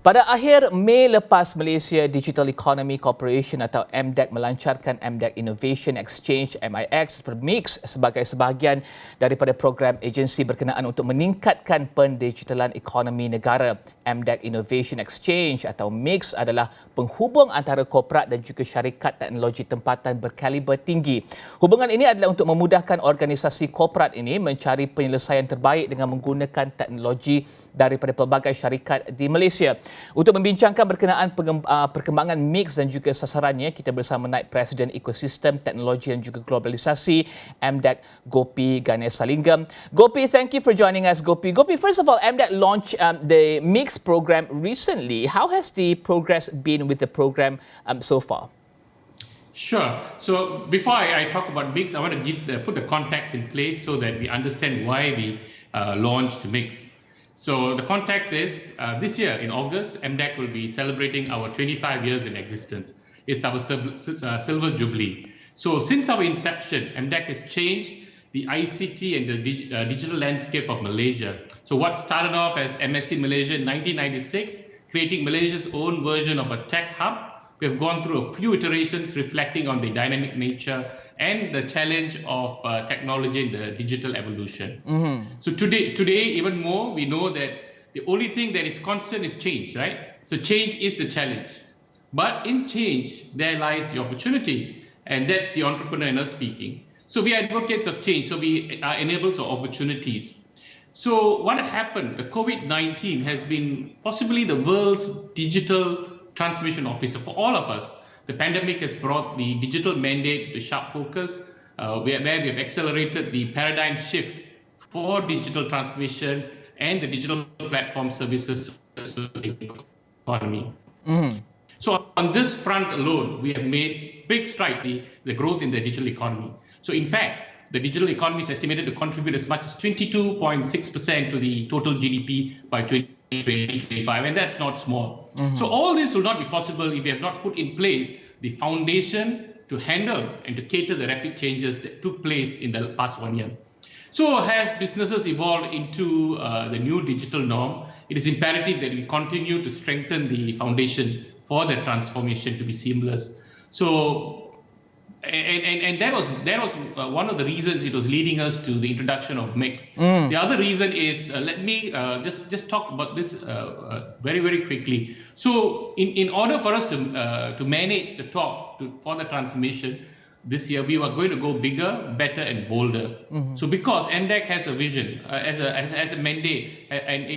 Pada akhir Mei lepas, Malaysia Digital Economy Corporation atau MDEC melancarkan MDEC Innovation Exchange (MIX) (MIX) sebagai sebahagian daripada program agensi berkenaan untuk meningkatkan pendigitalan ekonomi negara. MDEC Innovation Exchange atau MIX adalah penghubung antara korporat dan juga syarikat teknologi tempatan berkaliber tinggi. Hubungan ini adalah untuk memudahkan organisasi korporat ini mencari penyelesaian terbaik dengan menggunakan teknologi daripada pelbagai syarikat di Malaysia. Untuk membincangkan berkenaan perkembangan MIX dan juga sasarannya, kita bersama Naib Presiden Ekosistem Teknologi dan juga Globalisasi MDEC Gopi Ganesalingam. Gopi, thank you for joining us, Gopi. Gopi, first of all, MDEC launched the MIX program recently. How has the progress been with the program so far? Sure. So before I talk about MIX, I want to put the context in place so that we understand why we launched MIX. So the context is this year in August, MDEC will be celebrating our 25 years in existence. It's our silver jubilee. So since our inception, MDEC has changed the ICT and the digital landscape of Malaysia. So what started off as MSc Malaysia in 1996, creating Malaysia's own version of a tech hub, we have gone through a few iterations reflecting on the dynamic nature and the challenge of technology and the digital evolution. So today, even more, we know that the only thing that is constant is change, right? So change is the challenge. But in change, there lies the opportunity. And that's the entrepreneur in us speaking. So we are advocates of change. So we are enablers of opportunities. So what happened? The COVID-19 has been possibly the world's digital transmission officer for all of us. The pandemic has brought the digital mandate to sharp focus, where we have accelerated the paradigm shift for digital transformation and the digital platform services to the economy. So on this front alone, we have made big strides in the growth in the digital economy. So in fact, the digital economy is estimated to contribute as much as 22.6% to the total GDP by 2025, and that's not small. So all this will not be possible if we have not put in place the foundation to handle and to cater the rapid changes that took place in the past 1 year. So as businesses evolve into the new digital norm, it is imperative that we continue to strengthen the foundation for the transformation to be seamless. So and that was one of the reasons it was leading us to the introduction of MIX. The other reason is, let me just talk about this very quickly. So in order for us to manage the talk for the transformation this year, we were going to go bigger, better, and bolder. So because MDEC has a vision, as a mandate, and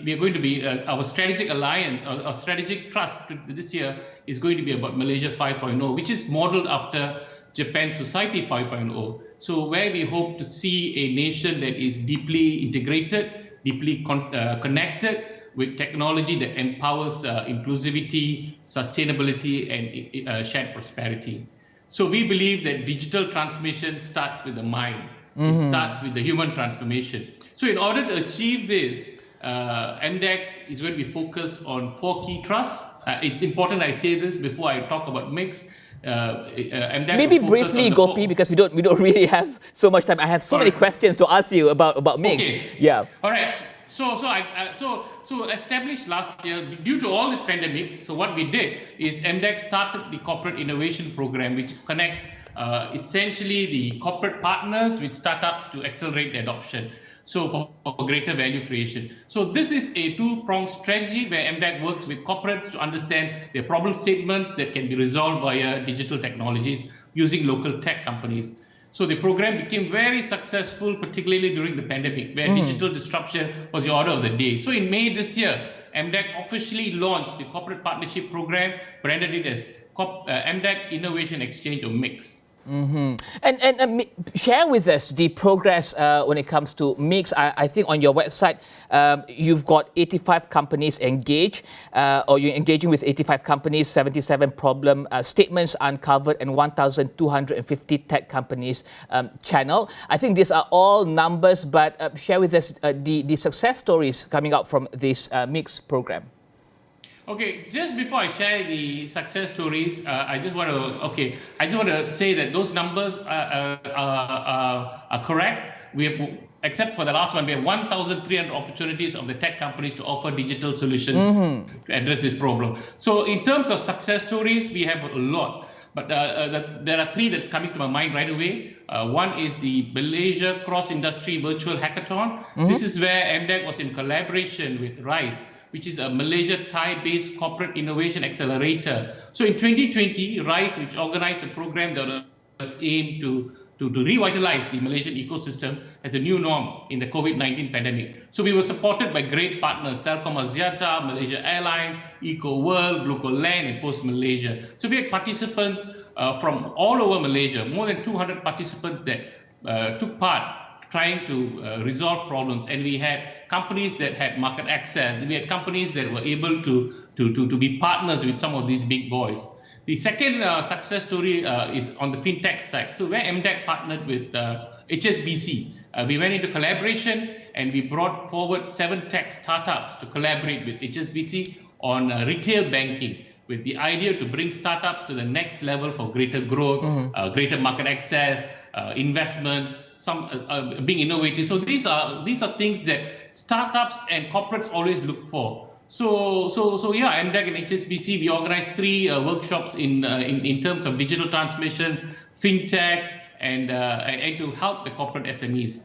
we are going to be our strategic alliance, our strategic trust this year is going to be about Malaysia 5.0, which is modeled after Japan Society 5.0. So where we hope to see a nation that is deeply integrated, deeply connected with technology that empowers inclusivity, sustainability, and shared prosperity. So we believe that digital transformation starts with the mind. It starts with the human transformation. So in order to achieve this, MDEC is going to be focused on 4 key thrusts. It's important I say this before I talk about MIX. MDEC maybe briefly, Gopi, because we don't really have so much time. I have so many questions to ask you about MIX. Okay. Yeah. All right. So established last year, due to all this pandemic, so what we did is MDEC started the Corporate Innovation Program, which connects essentially the corporate partners with startups to accelerate the adoption. So for greater value creation. So this is a two-pronged strategy where MDEC works with corporates to understand their problem statements that can be resolved via digital technologies using local tech companies. So the program became very successful, particularly during the pandemic, where digital disruption was the order of the day. So in May this year, MDEC officially launched the Corporate Partnership Program, branded it as MDEC Innovation Exchange, or MIX. And share with us the progress when it comes to MIX. I think on your website, you've got 85 companies engaged, or you're engaging with 85 companies, 77 problem statements uncovered, and 1,250 tech companies channeled. I think these are all numbers, but share with us the success stories coming out from this MIX program. Okay, just before I share the success stories, I just want to say that those numbers are correct. We have, except for the last one, we have 1,300 opportunities of the tech companies to offer digital solutions to address this problem. So in terms of success stories, we have a lot. But there are three that's coming to my mind right away. One is the Malaysia Cross-Industry Virtual Hackathon. This is where MDEC was in collaboration with RISE, which is a Malaysia Thai-based corporate innovation accelerator. So in 2020, RISE, which organized a program that was aimed to revitalize the Malaysian ecosystem as a new norm in the COVID-19 pandemic. So we were supported by great partners, Celcom Axiata, Malaysia Airlines, Eco World, Glocal Land, and Post Malaysia. So we had participants from all over Malaysia, more than 200 participants that took part trying to resolve problems. And we had companies that had market access. We had companies that were able to be partners with some of these big boys. The second success story is on the fintech side. So where MDEC partnered with HSBC, we went into collaboration and we brought forward 7 tech startups to collaborate with HSBC on retail banking, with the idea to bring startups to the next level for greater growth, greater market access, investments, some being innovative. So these are things that startups and corporates always look for. So yeah, MDEC and HSBC, we organized 3 workshops in terms of digital transformation, fintech, and to help the corporate SMEs.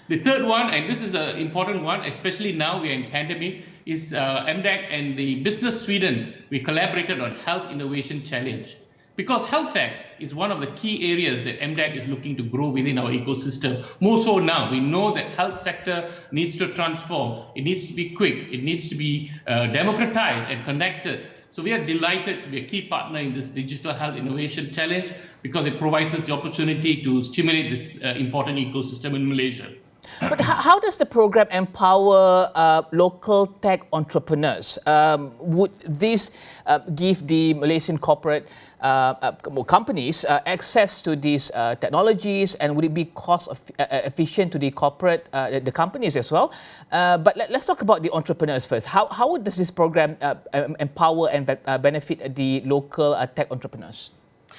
The third one, and this is the important one, especially now we are in pandemic, is MDEC and the Business Sweden. We collaborated on Health Innovation Challenge. Because health tech is one of the key areas that MDEC is looking to grow within our ecosystem. More so now, we know that health sector needs to transform. It needs to be quick. It needs to be democratized and connected. So we are delighted to be a key partner in this Digital Health Innovation Challenge because it provides us the opportunity to stimulate this important ecosystem in Malaysia. But how does the program empower local tech entrepreneurs? Would this give the Malaysian corporate companies access to these technologies, and would it be cost efficient to the corporate, the companies as well? But let's talk about the entrepreneurs first. How does this program empower and benefit the local tech entrepreneurs?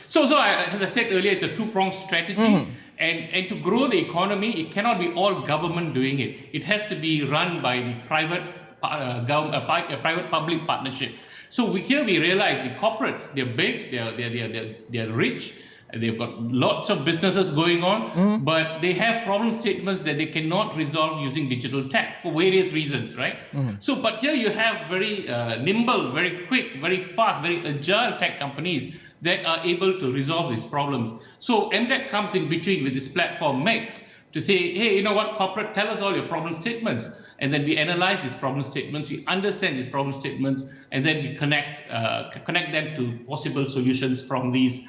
So as I said earlier, it's a two-pronged strategy. And to grow the economy, it cannot be all government doing it. It has to be run by the private-public partnership. So here we realize the corporates, they're big, they're rich, they've got lots of businesses going on, but they have problem statements that they cannot resolve using digital tech for various reasons, right? So, but here you have very nimble, very quick, very fast, very agile tech companies that are able to resolve these problems. So MDEC comes in between with this platform Mix to say, hey, you know what, corporate, tell us all your problem statements. And then we analyze these problem statements, we understand these problem statements, and then we connect them to possible solutions from these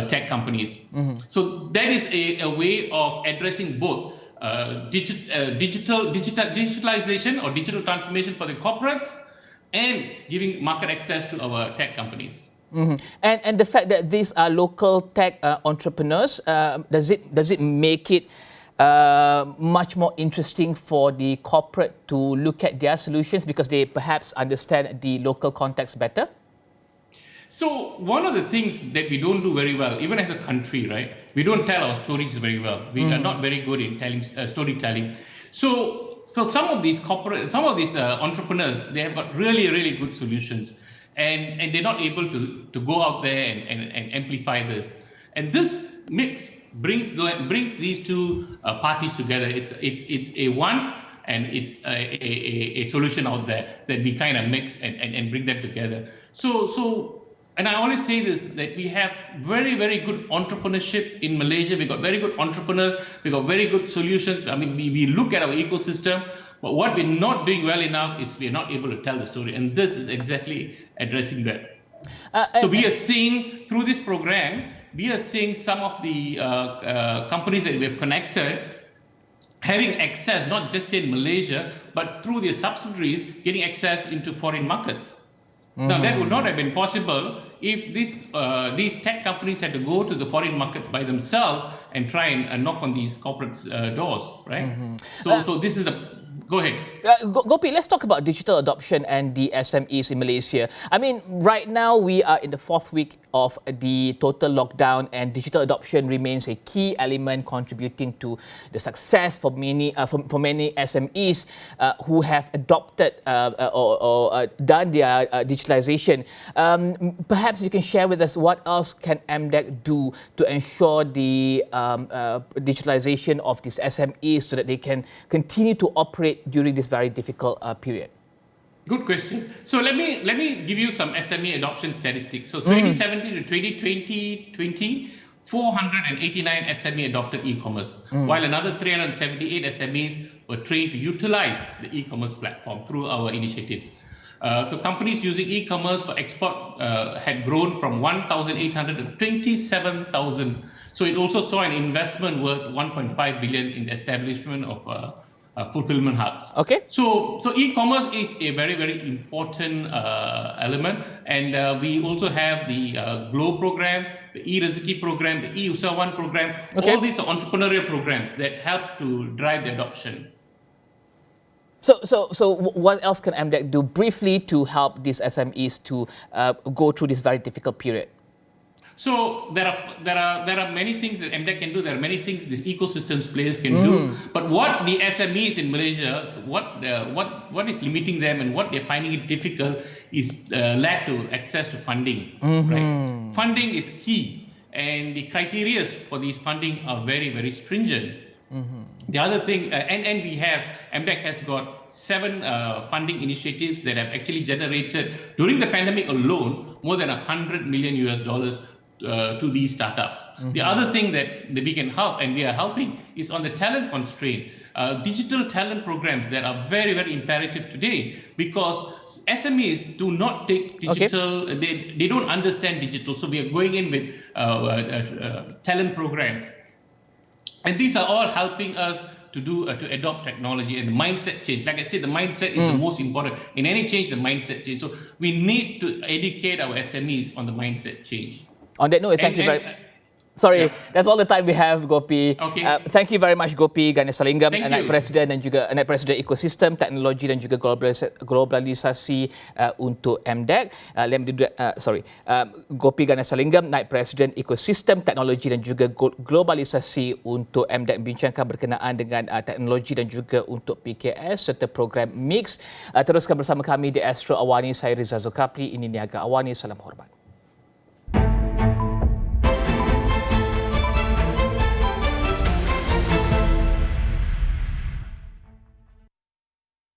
tech companies. So that is a way of addressing both digitalization or digital transformation for the corporates and giving market access to our tech companies. And the fact that these are local tech entrepreneurs, does it make it much more interesting for the corporate to look at their solutions because they perhaps understand the local context better? So one of the things that we don't do very well, even as a country, right? We don't tell our stories very well. We are not very good in telling storytelling. So some of these entrepreneurs, they have got really, really good solutions. And they're not able to go out there and amplify this. And this mix brings these two parties together. It's a want and it's a solution out there that we kind of mix and bring them together. So and I always say this, that we have very, very good entrepreneurship in Malaysia. We've got very good entrepreneurs. We've got very good solutions. I mean, we look at our ecosystem. But what we're not doing well enough is we're not able to tell the story. And this is exactly addressing that. So we are seeing, through this program, we are seeing some of the companies that we have connected having access, not just in Malaysia, but through their subsidiaries, getting access into foreign markets. Now, that would not have been possible if these tech companies had to go to the foreign market by themselves and try and knock on these corporate doors, right? So this is Go ahead. Gopi, let's talk about digital adoption and the SMEs in Malaysia. I mean, right now we are in the fourth week of the total lockdown, and digital adoption remains a key element contributing to the success for many SMEs who have adopted or done their digitalization. Perhaps you can share with us what else can MDEC do to ensure the digitalization of these SMEs so that they can continue to operate during this very difficult period. Good question. So let me give you some SME adoption statistics. So 2017 to 2020, 489 SME adopted e-commerce, while another 378 SMEs were trained to utilize the e-commerce platform through our initiatives. So companies using e-commerce for export had grown from 1,800 to 27,000. So it also saw an investment worth 1.5 billion in the establishment of fulfillment hubs. Okay. So e-commerce is a very, very important element, and we also have the GLOW program, the e-Rezeki program, the e-Usahawan program. Okay. All these are entrepreneurial programs that help to drive the adoption. So what else can MDEC do briefly to help these SMEs to go through this very difficult period? So there are many things that MDEC can do. There are many things these ecosystems players can do. But what the SMEs in Malaysia, what is limiting them and what they're finding it difficult is lack to access to funding. Right? Funding is key, and the criteria for these funding are very, very stringent. The other thing, and we have, MDEC has got 7 funding initiatives that have actually generated, during the pandemic alone, more than $100 million to these startups. The other thing that we can help, and we are helping, is on the talent constraint. Digital talent programs that are very, very imperative today, because SMEs do not take digital, they don't understand digital. So we are going in with talent programs. And these are all helping us to adopt technology and the mindset change. Like I said, the mindset is the most important. In any change, the mindset change. So we need to educate our SMEs on the mindset change. On that note, thank you very much. Sorry, that's all the time we have, Gopi. Okay. Thank you very much, Gopi Ganesalingam, Thank Naib you. Presiden dan juga Naib Presiden Ekosistem Teknologi dan juga globalisasi untuk MDEC. Gopi Ganesalingam, Naib Presiden Ekosistem Teknologi dan juga globalisasi untuk MDEC membincangkan berkenaan dengan teknologi dan juga untuk PKS serta program MIX. Teruskan bersama kami di Astro AWANI. Saya Rizal Zulkapli, ini Niaga AWANI. Salam hormat.